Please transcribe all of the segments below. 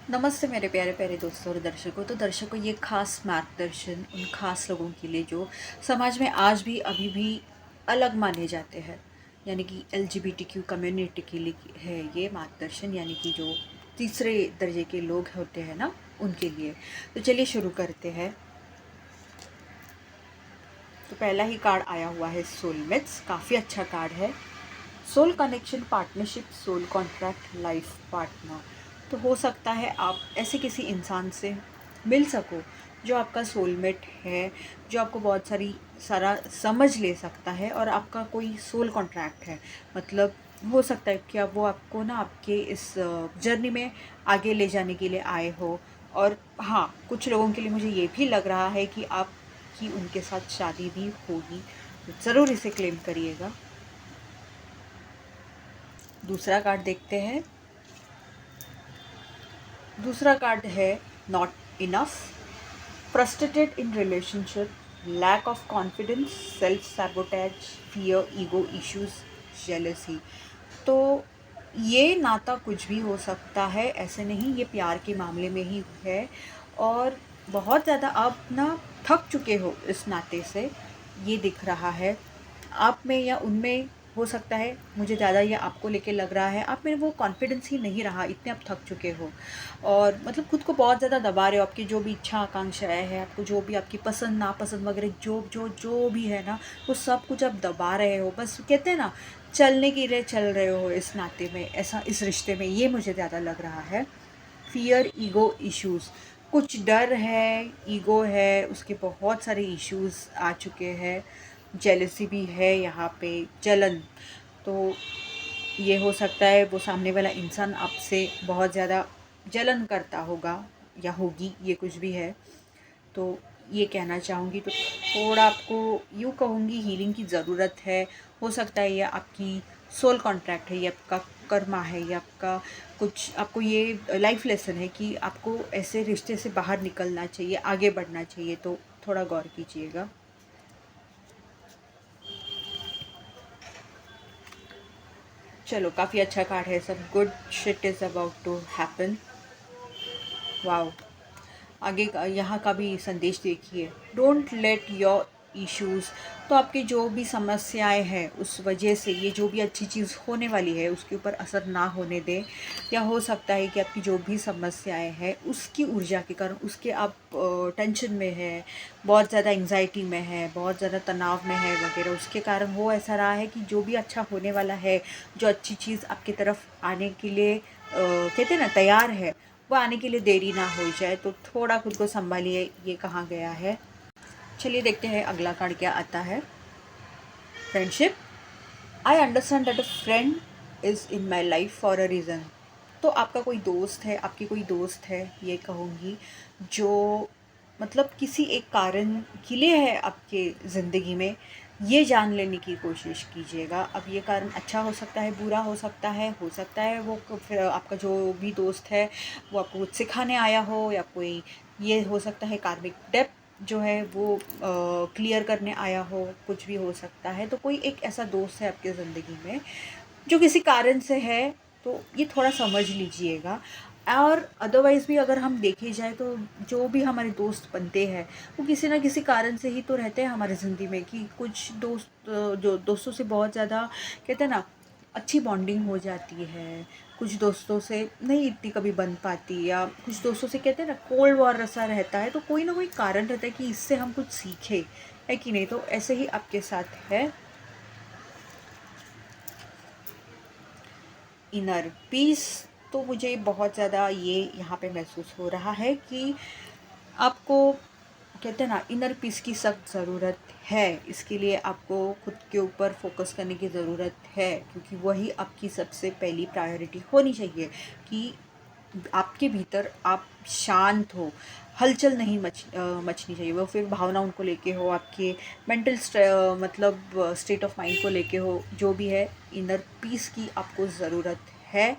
नमस्ते मेरे प्यारे प्यारे दोस्तों और दर्शकों। तो दर्शकों, ये खास मार्गदर्शन उन खास लोगों के लिए जो समाज में आज भी अभी भी अलग माने जाते हैं, यानी कि LGBTQ कम्युनिटी के लिए है ये मार्गदर्शन, यानी कि जो तीसरे दर्जे के लोग होते हैं ना, उनके लिए। तो चलिए शुरू करते हैं। तो पहला ही कार्ड आया हुआ है सोलमेट्स। काफ़ी अच्छा कार्ड है। Soul connection, partnership, soul contract, life partner. तो हो सकता है आप ऐसे किसी इंसान से मिल सको जो आपका सोलमेट है, जो आपको बहुत सारा समझ ले सकता है और आपका कोई सोल कॉन्ट्रैक्ट है। मतलब हो सकता है कि अब वो आपको ना आपके इस जर्नी में आगे ले जाने के लिए आए हो। और हाँ, कुछ लोगों के लिए मुझे ये भी लग रहा है कि आपकी उनके साथ शादी भी होगी। ज़रूर इसे क्लेम करिएगा। दूसरा कार्ड देखते हैं। दूसरा कार्ड है not enough, frustrated in relationship, lack of confidence, self sabotage, fear, ego issues, jealousy. तो ये नाता कुछ भी हो सकता है, ऐसे नहीं, ये प्यार के मामले में ही है। और बहुत ज़्यादा आप ना थक चुके हो इस नाते से, ये दिख रहा है आप में या उनमें। हो सकता है, मुझे ज़्यादा ये आपको लेके लग रहा है, आप में वो कॉन्फिडेंस ही नहीं रहा, इतने आप थक चुके हो। और मतलब खुद को बहुत ज़्यादा दबा रहे हो। आपकी जो भी इच्छा आकांक्षाएँ हैं, आपको जो भी आपकी पसंद नापसंद वगैरह जो जो जो भी है ना, वो सब कुछ आप दबा रहे हो। बस कहते हैं ना, चलने की लिए चल रहे हो इस नाते में, ऐसा इस रिश्ते में, ये मुझे ज़्यादा लग रहा है। फियर, ईगो इश्यूज़, कुछ डर है, ईगो है, उसके बहुत सारे इश्यूज़ आ चुके हैं। जेलसी भी है यहाँ पे, जलन। तो ये हो सकता है वो सामने वाला इंसान आपसे बहुत ज़्यादा जलन करता होगा या होगी, ये कुछ भी है। तो ये कहना चाहूँगी, तो थोड़ा आपको यूँ कहूँगी हीलिंग की ज़रूरत है। हो सकता है ये आपकी सोल कॉन्ट्रैक्ट है, ये आपका कर्मा है, ये आपका कुछ, आपको ये लाइफ लेसन है कि आपको ऐसे रिश्ते से बाहर निकलना चाहिए, आगे बढ़ना चाहिए। तो थोड़ा गौर कीजिएगा। चलो, काफ़ी अच्छा कार्ड है। सब good shit is about to happen. Wow. आगे का यहाँ का भी संदेश देखिए, डोंट लेट योर इश्यूज़। तो आपकी जो भी समस्याएं हैं, उस वजह से ये जो भी अच्छी चीज़ होने वाली है उसके ऊपर असर ना होने दें। या हो सकता है कि आपकी जो भी समस्याएं हैं उसकी ऊर्जा के कारण, उसके आप टेंशन में है, बहुत ज़्यादा एंग्जाइटी में है, बहुत ज़्यादा तनाव में है वगैरह, उसके कारण हो ऐसा रहा है कि जो भी अच्छा होने वाला है, जो अच्छी चीज़ आपकी तरफ आने के लिए कहते हैं ना तैयार है, वो आने के लिए देरी ना हो जाए। तो थोड़ा खुद को संभालिए, ये कहा गया है। चलिए देखते हैं अगला कार्ड क्या आता है। Friendship, I understand that a friend is in my life for a reason. तो आपका कोई दोस्त है, आपकी कोई दोस्त है, ये कहूँगी, जो मतलब किसी एक कारण के लिए है आपके ज़िंदगी में। ये जान लेने की कोशिश कीजिएगा। अब ये कारण अच्छा हो सकता है, बुरा हो सकता है वो फिर आपका जो भी दोस्त है वो आपको कुछ सिखाने आया हो, या कोई, ये हो सकता है कार्मिक डेप्थ जो है वो क्लियर करने आया हो, कुछ भी हो सकता है। तो कोई एक ऐसा दोस्त है आपकी ज़िंदगी में जो किसी कारण से है, तो ये थोड़ा समझ लीजिएगा। और अदरवाइज़ भी अगर हम देखे जाए तो जो भी हमारे दोस्त बनते हैं वो किसी ना किसी कारण से ही तो रहते हैं हमारी ज़िंदगी में। कि कुछ दोस्त जो दोस्तों से बहुत ज़्यादा कहते हैं ना अच्छी बॉन्डिंग हो जाती है, कुछ दोस्तों से नहीं इतनी कभी बन पाती, या कुछ दोस्तों से कहते हैं ना कोल्ड वॉर सा रहता है। तो कोई ना कोई कारण रहता है कि इससे हम कुछ सीखें, है कि नहीं। तो ऐसे ही आपके साथ है। इनर पीस, तो मुझे बहुत ज़्यादा ये यहाँ पे महसूस हो रहा है कि आपको कहते हैं ना इनर पीस की सख्त ज़रूरत है। इसके लिए आपको खुद के ऊपर फोकस करने की ज़रूरत है, क्योंकि वही आपकी सबसे पहली प्रायोरिटी होनी चाहिए। कि आपके भीतर आप शांत हो, हलचल नहीं मचनी चाहिए। वो फिर भावनाओं को लेके हो, आपके मेंटल मतलब स्टेट ऑफ माइंड को लेके हो, जो भी है, इनर पीस की आपको ज़रूरत है।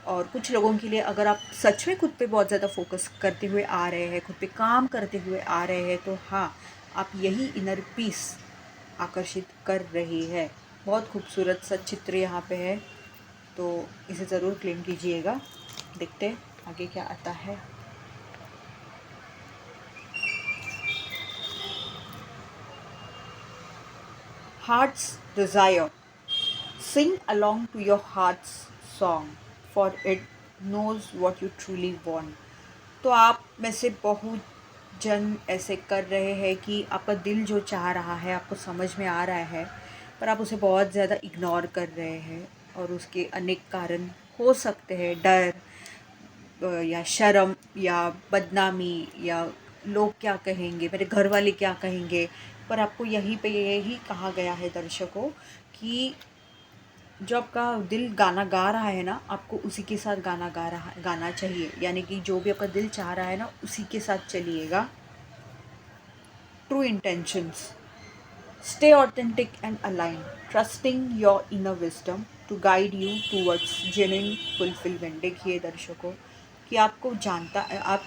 और कुछ लोगों के लिए, अगर आप सच में खुद पे बहुत ज़्यादा फोकस करते हुए आ रहे हैं, खुद पे काम करते हुए आ रहे हैं, तो हाँ, आप यही इनर पीस आकर्षित कर रही है। बहुत खूबसूरत सा चित्र यहाँ पे है, तो इसे ज़रूर क्लेम कीजिएगा। देखते हैं आगे क्या आता है। Heart's desire, sing along to your heart's song, for it knows what you truly want। तो आप में से बहुत जन ऐसे कर रहे हैं कि आपका दिल जो चाह रहा है आपको समझ में आ रहा है, पर आप उसे बहुत ज़्यादा इग्नोर कर रहे हैं, और उसके अनेक कारण हो सकते हैं। डर या शर्म या बदनामी या लोग क्या कहेंगे, मेरे घर वाले क्या कहेंगे। पर आपको यहीं पे यही कहा गया है दर्शकों कि जो आपका दिल गाना गा रहा है ना, आपको उसी के साथ गाना चाहिए। यानी कि जो भी आपका दिल चाह रहा है ना, उसी के साथ चलिएगा। True intentions, stay authentic and aligned, trusting your inner wisdom to guide you towards genuine fulfillment। देखिए दर्शकों कि आप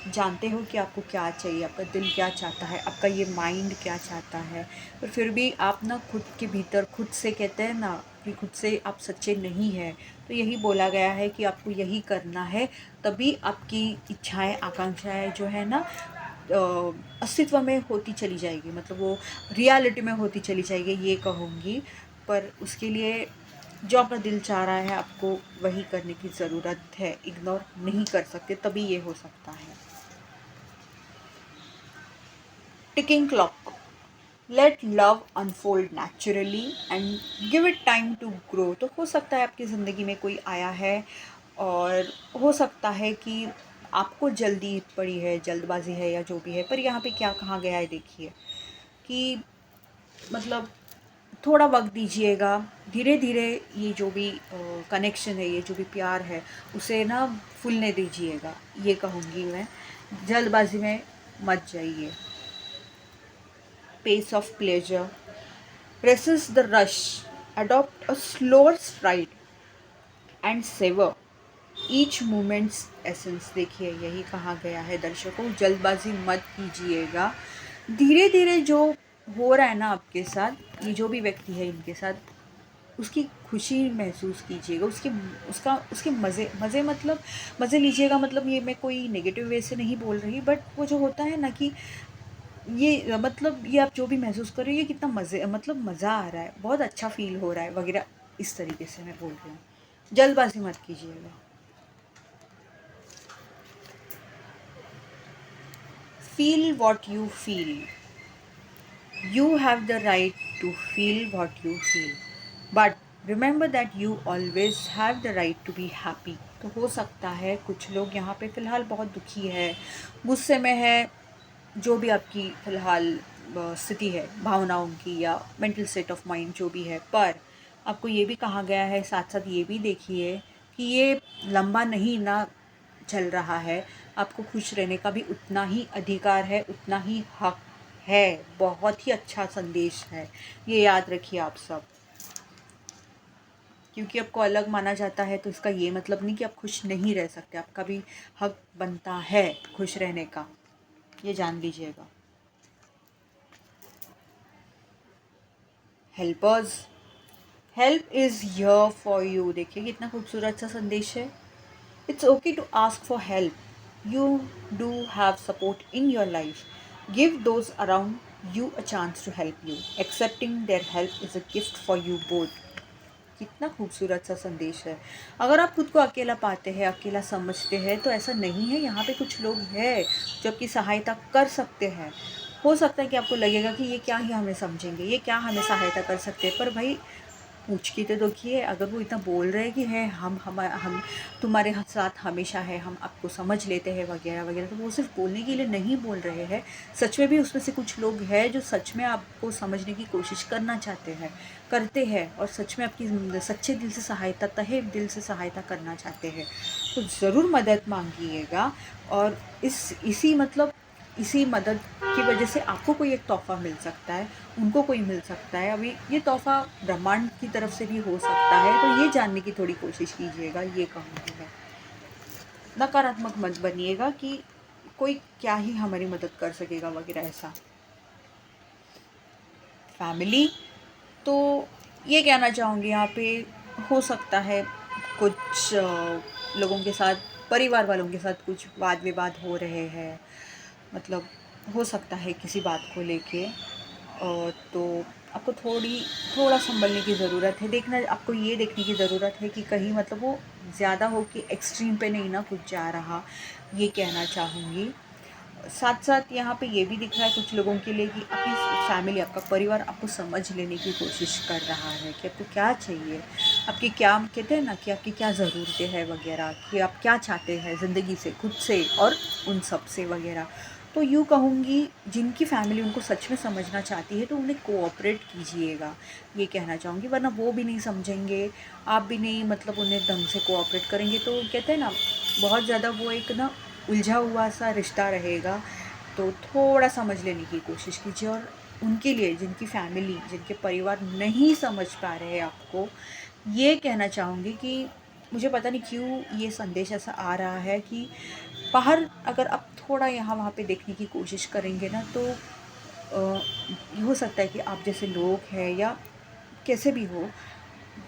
जानते हो कि आपको क्या चाहिए, आपका दिल क्या चाहता है, आपका ये माइंड क्या चाहता है, पर फिर भी आप ना खुद के भीतर खुद से कहते हैं ना कि खुद से आप सच्चे नहीं हैं। तो यही बोला गया है कि आपको यही करना है, तभी आपकी इच्छाएं आकांक्षाएं जो है ना अस्तित्व में होती चली जाएगी, मतलब वो रियलिटी में होती चली जाएगी, ये कहूँगी। पर उसके लिए जो आपका दिल चाह रहा है आपको वही करने की ज़रूरत है, इग्नोर नहीं कर सकते, तभी ये हो सकता है। Ticking clock, let love unfold naturally and give it time to grow. तो हो सकता है आपकी ज़िंदगी में कोई आया है, और हो सकता है कि आपको जल्दी पड़ी है, जल्दबाजी है या जो भी है, पर यहाँ पे क्या कहा गया है देखिए कि मतलब थोड़ा वक्त दीजिएगा, धीरे धीरे ये जो भी कनेक्शन है, ये जो भी प्यार है, उसे ना फूलने दीजिएगा, ये कहूँगी मैं। जल्दबाजी में मत जाइए। Pace of pleasure, resist the rush, adopt a slower stride and savor each moment's essence। देखिए यही कहा गया है दर्शकों, जल्दबाजी मत कीजिएगा। धीरे धीरे जो हो रहा है ना आपके साथ, ये जो भी व्यक्ति है इनके साथ, उसकी खुशी महसूस कीजिएगा, उसके मज़े मज़े मतलब मज़े लीजिएगा। मतलब ये मैं कोई नेगेटिव वे से नहीं बोल रही, बट वो जो होता है ना कि ये मतलब ये आप जो भी महसूस कर रहे हो, ये कितना मतलब मज़ा आ रहा है, बहुत अच्छा फ़ील हो रहा है वगैरह, इस तरीके से मैं बोल रही हूँ। जल्दबाजी मत कीजिएगा। Feel what you feel, you have the right to feel what you feel, but remember that you always have the right to be happy. तो हो सकता है कुछ लोग यहाँ पे फ़िलहाल बहुत दुखी है, गुस्से में है, जो भी आपकी फ़िलहाल स्थिति है भावनाओं की या मेंटल स्टेट ऑफ माइंड जो भी है, पर आपको ये भी कहा गया है, साथ साथ ये भी देखिए कि ये लंबा नहीं ना चल रहा है। आपको खुश रहने का भी उतना ही अधिकार है, उतना ही हक है। बहुत ही अच्छा संदेश है, ये याद रखिए आप सब। क्योंकि आपको अलग माना जाता है तो इसका ये मतलब नहीं कि आप खुश नहीं रह सकते, आपका भी हक बनता है खुश रहने का, ये जान लीजिएगा। Helpers, help is here for you. देखिए कितना खूबसूरत सा संदेश है। It's okay to ask for help, you do have support in your life, give those around you a chance to help you, accepting their help is a gift for you both. कितना खूबसूरत सा संदेश है। अगर आप खुद को अकेला पाते हैं, अकेला समझते हैं, तो ऐसा नहीं है, यहाँ पे कुछ लोग हैं जो आपकी सहायता कर सकते हैं। हो सकता है कि आपको लगेगा कि ये क्या ही हमें समझेंगे, ये क्या हमें सहायता कर सकते हैं, पर भाई पूछ के तो देखिए, अगर वो इतना बोल रहे हैं कि है हम तुम्हारे साथ हमेशा है, हम आपको समझ लेते हैं वगैरह वगैरह, तो वो सिर्फ बोलने के लिए नहीं बोल रहे हैं। सच में भी उसमें से कुछ लोग हैं जो सच में आपको समझने की कोशिश करना चाहते हैं, करते हैं, और सच में आपकी सच्चे दिल से सहायता, तहे दिल से सहायता करना चाहते हैं। तो ज़रूर मदद मांगिएगा, और इसी मदद की वजह से आपको कोई एक तोहफ़ा मिल सकता है, उनको कोई मिल सकता है। अभी ये तोहफ़ा ब्रह्मांड की तरफ से भी हो सकता है, तो ये जानने की थोड़ी कोशिश कीजिएगा, ये कहूँगी मैं। नकारात्मक मत बनिएगा कि कोई क्या ही हमारी मदद कर सकेगा वगैरह ऐसा। फैमिली, तो ये कहना चाहूँगी यहाँ पे, हो सकता है कुछ लोगों के साथ परिवार वालों के साथ कुछ वाद विवाद हो रहे हैं, मतलब हो सकता है किसी बात को लेके, तो आपको थोड़ा संभलने की ज़रूरत है। आपको ये देखने की ज़रूरत है कि कहीं मतलब वो ज़्यादा हो कि एक्सट्रीम पे नहीं ना कुछ जा रहा, ये कहना चाहूँगी। साथ साथ यहाँ पे ये भी दिख रहा है कुछ लोगों के लिए कि आपकी फैमिली, आपका परिवार आपको समझ लेने की कोशिश कर रहा है कि आपको क्या चाहिए, आपकी क्या, कहते हैं ना कि आपकी क्या ज़रूरतें हैं वगैरह, कि आप क्या चाहते हैं ज़िंदगी से, खुद से और उन सब से वगैरह। तो यूँ कहूँगी, जिनकी फैमिली उनको सच में समझना चाहती है तो उन्हें कोऑपरेट कीजिएगा, ये कहना चाहूँगी। वरना वो भी नहीं समझेंगे, आप भी नहीं मतलब उन्हें ढंग से कोऑपरेट करेंगे तो कहते हैं ना, बहुत ज़्यादा वो एक ना उलझा हुआ सा रिश्ता रहेगा। तो थोड़ा समझ लेने की कोशिश कीजिए। और उनके लिए, जिनकी फैमिली, जिनके परिवार नहीं समझ पा रहे हैं आपको, ये कहना चाहूँगी कि मुझे पता नहीं क्यों ये संदेश ऐसा आ रहा है कि बाहर अगर आप थोड़ा यहाँ वहाँ पे देखने की कोशिश करेंगे ना, तो हो सकता है कि आप जैसे लोग हैं या कैसे भी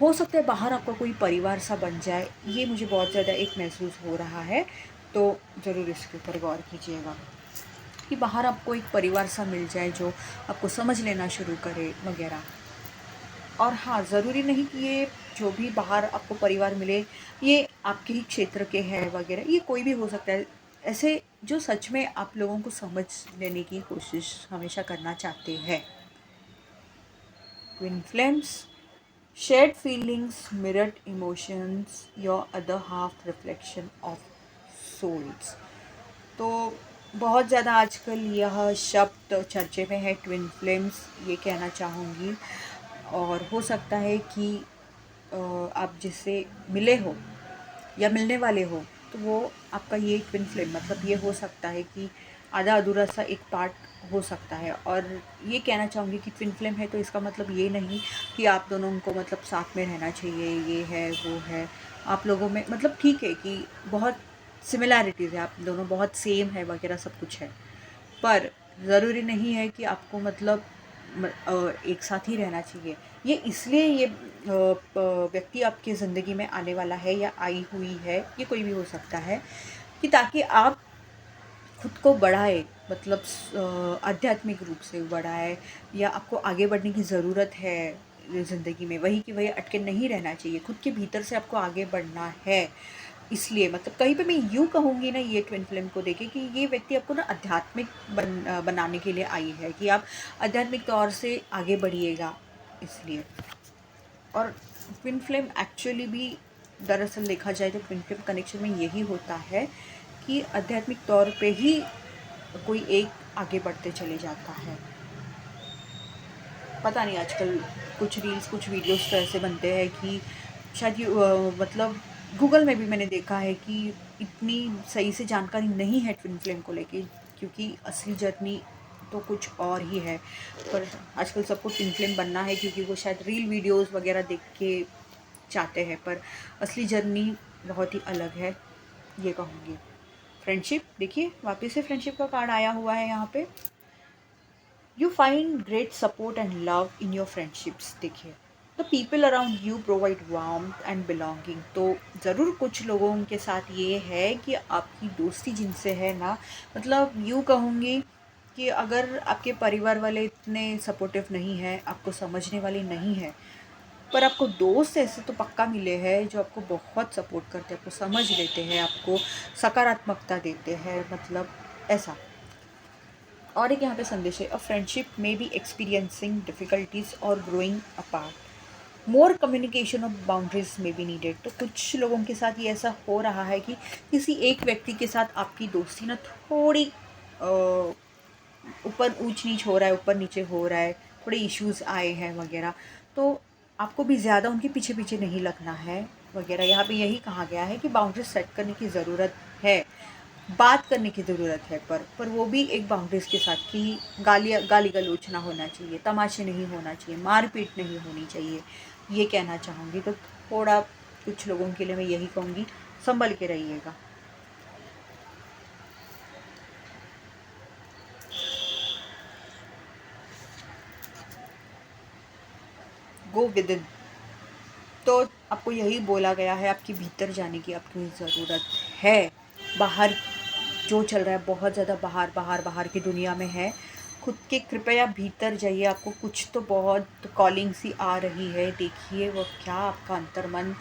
हो सकता है बाहर आपका कोई परिवार सा बन जाए। ये मुझे बहुत ज़्यादा एक महसूस हो रहा है, तो ज़रूर इसके ऊपर गौर कीजिएगा कि बाहर आपको एक परिवार सा मिल जाए जो आपको समझ लेना शुरू करे वगैरह। और हाँ, ज़रूरी नहीं कि ये जो भी बाहर आपको परिवार मिले ये आपके ही क्षेत्र के हैं वगैरह, ये कोई भी हो सकता है। ऐसे जो सच में आप लोगों को समझ लेने की कोशिश हमेशा करना चाहते हैं। Twin flames, shared feelings, mirrored emotions, your other half reflection of souls। तो बहुत ज़्यादा आजकल यह शब्द चर्चे में है, ट्विन फ्लेम्स, ये कहना चाहूँगी। और हो सकता है कि आप जिससे मिले हो या मिलने वाले हो, तो वो आपका ये ट्विन फ्लेम, मतलब ये हो सकता है कि आधा अधूरा सा एक पार्ट हो सकता है। और ये कहना चाहूँगी कि ट्विन फ्लेम है तो इसका मतलब ये नहीं कि आप दोनों को मतलब साथ में रहना चाहिए, ये है वो है। आप लोगों में मतलब ठीक है कि बहुत सिमिलैरिटीज़ है, आप दोनों बहुत सेम है वगैरह सब कुछ है, पर ज़रूरी नहीं है कि आपको मतलब एक साथ ही रहना चाहिए। ये इसलिए ये व्यक्ति आपकी ज़िंदगी में आने वाला है या आई हुई है, ये कोई भी हो सकता है, कि ताकि आप खुद को बढ़ाए, मतलब आध्यात्मिक रूप से बढ़ाए, या आपको आगे बढ़ने की ज़रूरत है ज़िंदगी में, वही कि वही अटके नहीं रहना चाहिए, खुद के भीतर से आपको आगे बढ़ना है। इसलिए मतलब कहीं पे मैं यूँ कहूँगी ना, ये ट्विन फ्लेम को देखे कि ये व्यक्ति आपको ना आध्यात्मिक बनाने के लिए आई है, कि आप आध्यात्मिक तौर से आगे बढ़िएगा, इसलिए। और ट्विन फ्लेम एक्चुअली भी, दरअसल देखा जाए तो ट्विन फ्लेम कनेक्शन में यही होता है कि आध्यात्मिक तौर पे ही कोई एक आगे बढ़ते चले जाता है। पता नहीं आजकल कुछ रील्स, कुछ वीडियोस तो ऐसे बनते हैं कि शायद ये मतलब गूगल में भी मैंने देखा है कि इतनी सही से जानकारी नहीं है ट्विन फ्लेम को लेके, क्योंकि असली जर्नी तो कुछ और ही है। पर आजकल सबको ट्विन फ्लेम बनना है क्योंकि वो शायद रील वीडियोस वगैरह देख के चाहते हैं, पर असली जर्नी बहुत ही अलग है, ये कहूँगी। फ्रेंडशिप देखिए, वापस से फ्रेंडशिप का कार्ड आया हुआ है यहाँ पे। You find great support and love in your friendships. देखिए, the people around you provide warmth and belonging. तो ज़रूर कुछ लोगों के साथ ये है कि आपकी दोस्ती जिनसे है ना, मतलब यूँ कहूँगी कि अगर आपके परिवार वाले इतने सपोर्टिव नहीं हैं, आपको समझने वाले नहीं हैं, पर आपको दोस्त ऐसे तो पक्का मिले हैं जो आपको बहुत सपोर्ट करते हैं, आपको समझ लेते हैं, आपको सकारात्मकता देते हैं, मतलब ऐसा। और एक यहाँ पे संदेश है, अ फ्रेंडशिप में बी एक्सपीरियंसिंग डिफ़िकल्टीज और ग्रोइंग अपार्ट, मोर कम्युनिकेशन और बाउंड्रीज में बी नीडेड। तो कुछ लोगों के साथ ये ऐसा हो रहा है कि किसी एक व्यक्ति के साथ आपकी दोस्ती ना थोड़ी ऊपर ऊंच नीच हो रहा है, ऊपर नीचे हो रहा है, थोड़े इश्यूज आए हैं वगैरह। तो आपको भी ज़्यादा उनके पीछे पीछे नहीं लगना है वगैरह। यहाँ पे यही कहा गया है कि बाउंड्रीज सेट करने की ज़रूरत है, बात करने की ज़रूरत है, पर वो भी एक बाउंड्रीज़ के साथ कि गाली गलौच ना होना चाहिए, तमाशे नहीं होना चाहिए, मारपीट नहीं होनी चाहिए, ये कहना चाहूँगी। तो थोड़ा कुछ लोगों के लिए मैं यही कहूँगी, संभल के रहिएगा। Go with in. तो आपको यही बोला गया है, आपके भीतर जाने की आपकी ज़रूरत है। बाहर जो चल रहा है, बहुत ज़्यादा बाहर बाहर बाहर की दुनिया में है, खुद के कृपया भीतर जाइए। आपको कुछ तो बहुत कॉलिंग सी आ रही है, देखिए वो क्या आपका अंतर्मन,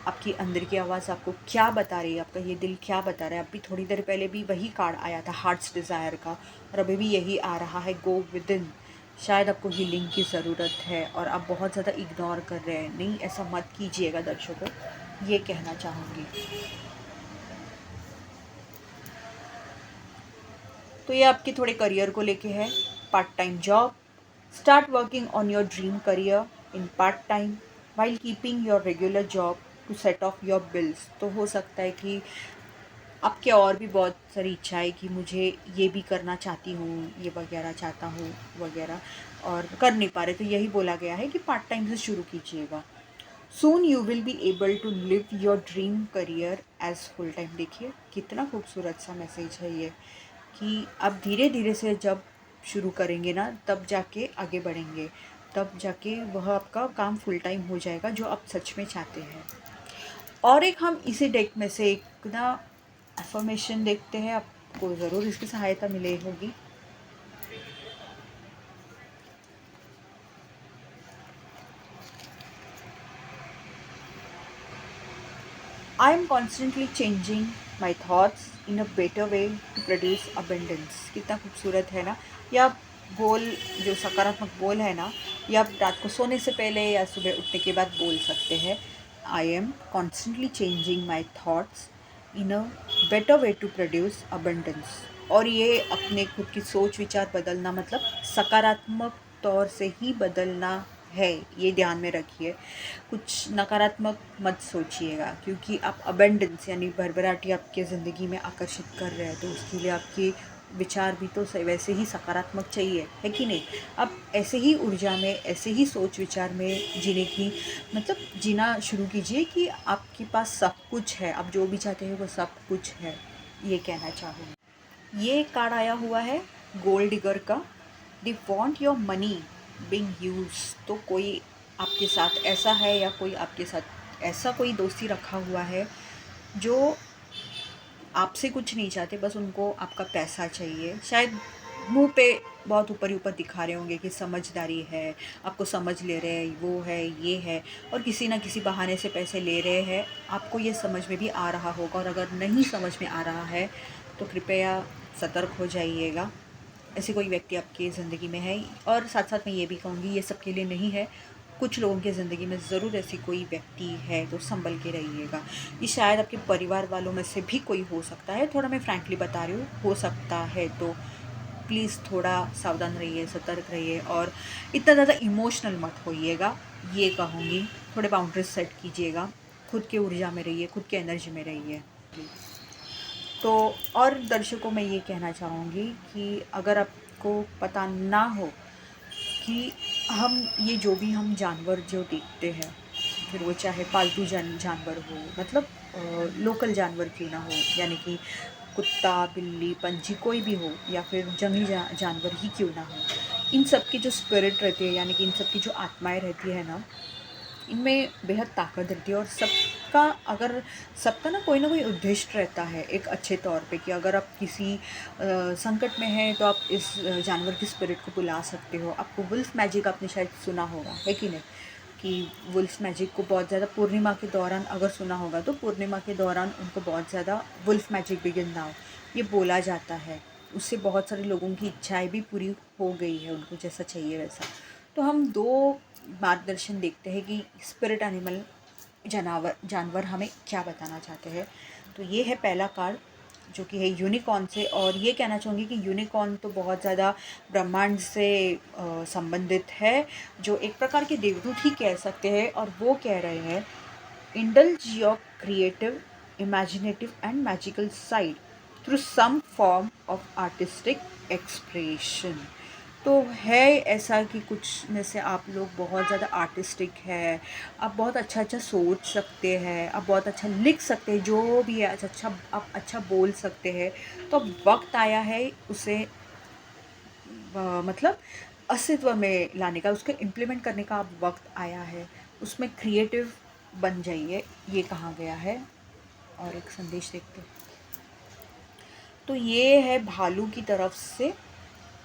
आपकी अंदर की आवाज़ आपको क्या बता रही है, आपका ये दिल क्या बता रहा है। अभी थोड़ी देर पहले भी वही कार्ड आया था हार्ट्स डिज़ायर का, और अभी भी यही आ रहा है, गो विद इन। शायद आपको हीलिंग की ज़रूरत है और आप बहुत ज़्यादा इग्नोर कर रहे हैं। नहीं, ऐसा मत कीजिएगा दर्शकों, ये कहना चाहूँगी। तो ये आपके थोड़े करियर को लेके है। Part time job, start working on your dream career in part time while keeping your regular job to set off your bills. तो हो सकता है कि आपके और भी बहुत सारी इच्छाएं कि मुझे ये भी करना चाहती हूँ, ये वगैरह चाहता हूँ वगैरह, और कर नहीं पा रहे, तो यही बोला गया है कि पार्ट टाइम से शुरू कीजिएगा। Soon you will be able to live your dream career as full time. देखिए कितना खूबसूरत सा मैसेज है ये, कि आप धीरे धीरे से जब शुरू करेंगे ना, तब जाके आगे बढ़ेंगे, तब जाके वह आपका काम फुल टाइम हो जाएगा जो आप सच में चाहते हैं। और एक हम इसी डेक में से एक ना अफर्मेशन देखते हैं, आपको ज़रूर इसकी सहायता मिले होगी। I am constantly changing my thoughts in a better way to produce abundance. कितना खूबसूरत है ना। या बोल, जो सकारात्मक बोल है ना, या आप रात को सोने से पहले या सुबह उठने के बाद बोल सकते हैं, I am constantly changing my thoughts in a better way to produce abundance. और ये अपने खुद की सोच विचार बदलना, मतलब सकारात्मक तौर से ही बदलना है, ये ध्यान में रखिए। कुछ नकारात्मक मत सोचिएगा, क्योंकि आप अबेंडेंस यानी भरभराटी आपके ज़िंदगी में आकर्षित कर रहे हैं, तो उसके लिए आपके विचार भी तो वैसे ही सकारात्मक चाहिए, है कि नहीं। आप ऐसे ही ऊर्जा में, ऐसे ही सोच विचार में जीने की, मतलब जीना शुरू कीजिए कि आपके पास सब कुछ है, आप जो भी चाहते हैं वो सब कुछ है, ये कहना चाहूँगी। ये कार्ड आया हुआ है गोल्ड डिगर का, they want your money Bing use. तो कोई आपके साथ ऐसा है, या कोई आपके साथ ऐसा कोई दोस्ती रखा हुआ है जो आपसे कुछ नहीं चाहते, बस उनको आपका पैसा चाहिए। शायद मुंह पे बहुत ऊपर ही ऊपर दिखा रहे होंगे कि समझदारी है, आपको समझ ले रहे हैं, वो है ये है, और किसी ना किसी बहाने से पैसे ले रहे हैं। आपको ये समझ में भी आ रहा होगा, और अगर नहीं समझ में आ रहा है तो कृपया सतर्क हो जाइएगा। ऐसे कोई व्यक्ति आपकी ज़िंदगी में है। और साथ साथ मैं ये भी कहूँगी, ये सबके लिए नहीं है, कुछ लोगों की ज़िंदगी में ज़रूर ऐसी कोई व्यक्ति है, तो संभल के रहिएगा। ये शायद आपके परिवार वालों में से भी कोई हो सकता है, थोड़ा मैं फ्रैंकली बता रही हूँ, हो सकता है। तो प्लीज़ थोड़ा सावधान रहिए, सतर्क रहिए, और इतना ज़्यादा इमोशनल मत होइएगा, ये कहूँगी। थोड़े बाउंड्रीज सेट कीजिएगा, खुद की ऊर्जा में रहिए, खुद की एनर्जी में रहिए। तो और दर्शकों मैं ये कहना चाहूँगी कि अगर आपको पता ना हो कि हम ये जो भी हम जानवर जो देखते हैं, फिर वो चाहे पालतू जानवर हो, मतलब लोकल जानवर क्यों ना हो, यानी कि कुत्ता, बिल्ली, पंछी कोई भी हो, या फिर जंगली जानवर ही क्यों ना हो, इन सब की जो स्पिरिट रहती है, यानी कि इन सब की जो आत्माएं रहती है ना, इनमें बेहद ताकत रहती है। और सबका, अगर सबका ना कोई उद्देश्य रहता है एक अच्छे तौर पे, कि अगर आप किसी संकट में हैं तो आप इस जानवर की स्पिरिट को बुला सकते हो। आपको वुल्फ मैजिक आपने शायद सुना होगा, है कि नहीं, कि वुल्फ मैजिक को बहुत ज़्यादा पूर्णिमा के दौरान अगर सुना होगा, तो पूर्णिमा के दौरान उनको बहुत ज़्यादा वुल्फ मैजिक बिगिन नाउ ये बोला जाता है। उससे बहुत सारे लोगों की इच्छाएं भी पूरी हो गई है, उनको जैसा चाहिए वैसा। तो हम दो मार्गदर्शन देखते हैं कि स्पिरिट एनिमल जानवर हमें क्या बताना चाहते हैं। तो ये है पहला कार्ड, जो कि है यूनिकॉर्न से। और ये कहना चाहूँगी कि यूनिकॉर्न तो बहुत ज़्यादा ब्रह्मांड से संबंधित है, जो एक प्रकार के देवदूत ही कह सकते हैं। और वो कह रहे हैं, indulge your creative, imaginative and magical side through some form of artistic expression. तो है ऐसा कि कुछ में से आप लोग बहुत ज़्यादा आर्टिस्टिक है, आप बहुत अच्छा अच्छा सोच सकते हैं, आप बहुत अच्छा लिख सकते हैं, जो भी है अच्छा, आप अच्छा बोल सकते हैं। तो अब वक्त आया है उसे मतलब अस्तित्व में लाने का, उसको इम्प्लीमेंट करने का अब वक्त आया है। उसमें क्रिएटिव बन जाइए, ये कहा गया है। और एक संदेश देखते हैं। तो ये है भालू की तरफ से,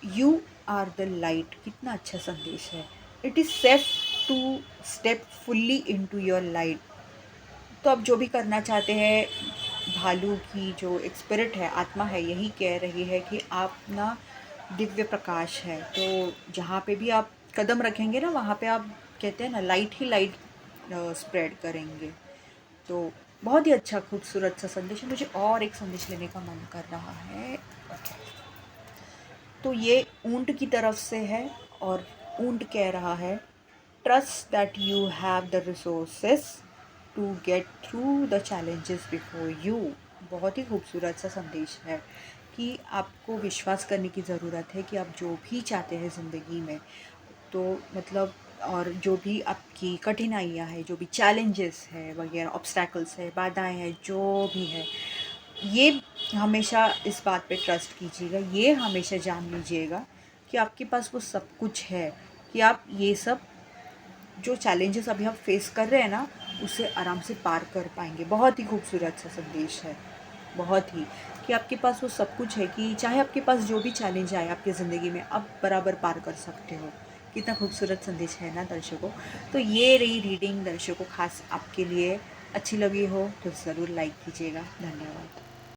यू आर द लाइट। कितना अच्छा संदेश है। It is safe to step fully into your light. तो अब जो भी करना चाहते हैं, भालू की जो एक स्पिरिट है, आत्मा है, यही कह रही है कि आप ना दिव्य प्रकाश है। तो जहाँ पे भी आप कदम रखेंगे ना, वहाँ पे आप कहते हैं ना, लाइट ही लाइट स्प्रेड करेंगे। तो बहुत ही अच्छा खूबसूरत सा संदेश है। मुझे और एक संदेश लेने का मन कर रहा है। ओके, तो ये ऊंट की तरफ से है और ऊंट कह रहा है, trust that you have the resources to get through the challenges before you. बहुत ही खूबसूरत सा संदेश है कि आपको विश्वास करने की ज़रूरत है कि आप जो भी चाहते हैं ज़िंदगी में, तो मतलब, और जो भी आपकी कठिनाइयाँ हैं, जो भी चैलेंजेस है वगैरह, ऑब्स्टैकल्स है, बाधाएं हैं, जो भी है, ये हमेशा इस बात पे ट्रस्ट कीजिएगा, ये हमेशा जान लीजिएगा कि आपके पास वो सब कुछ है, कि आप ये सब जो चैलेंजेस अभी आप फेस कर रहे हैं ना, उसे आराम से पार कर पाएंगे। बहुत ही खूबसूरत सा संदेश है, बहुत ही, कि आपके पास वो सब कुछ है कि चाहे आपके पास जो भी चैलेंज आए आपकी ज़िंदगी में, आप बराबर पार कर सकते हो। कितना खूबसूरत संदेश है ना दर्शकों। तो ये रही रीडिंग दर्शकों, खास आपके लिए। अच्छी लगी हो तो ज़रूर लाइक कीजिएगा। धन्यवाद।